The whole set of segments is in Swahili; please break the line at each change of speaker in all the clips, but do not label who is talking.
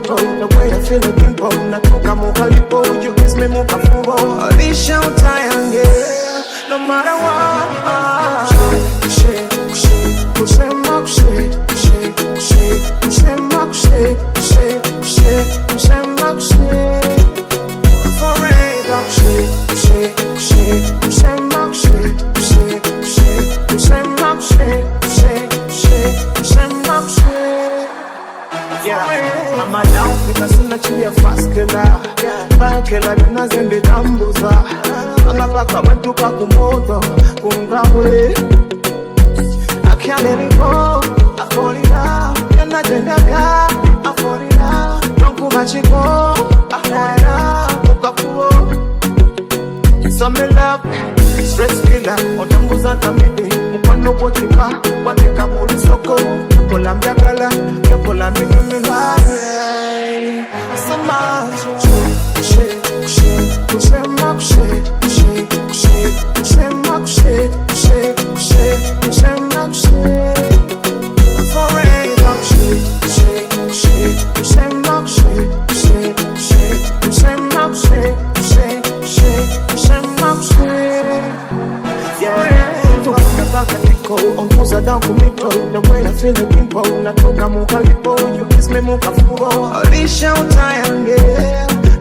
kumito. The way I feel like kimpo, natoka mukalipo. You kiss me mukafubo. Alisha utayange, no matter what. Kushema, I'm a down because I'm not your fast killer. Bakela dina zembe tambuza. Anapaka watu kakumoto kungawe. I can't let it go. I fall in love. You're not the guy. I fall in love. Don't go back and go. I fall in love. Ukakuo. So me love. Stress killer. Otambuza tamidi. Mkwano potika. Watika muli soko. Pola mbiakala. Pola mbiakala. So much. Onguza down kumito. The way I feel like kimpo. Natoka mukalipo. You kiss me mukafubo. Alisha utayange,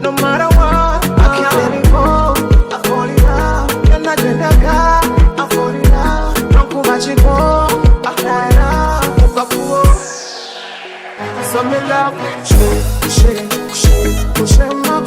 no matter what. I can't let it go. I fall in love. You're not the guy. I fall in love. Don't go back and go. I fall in love. Mukafubo. So me love. Kushema,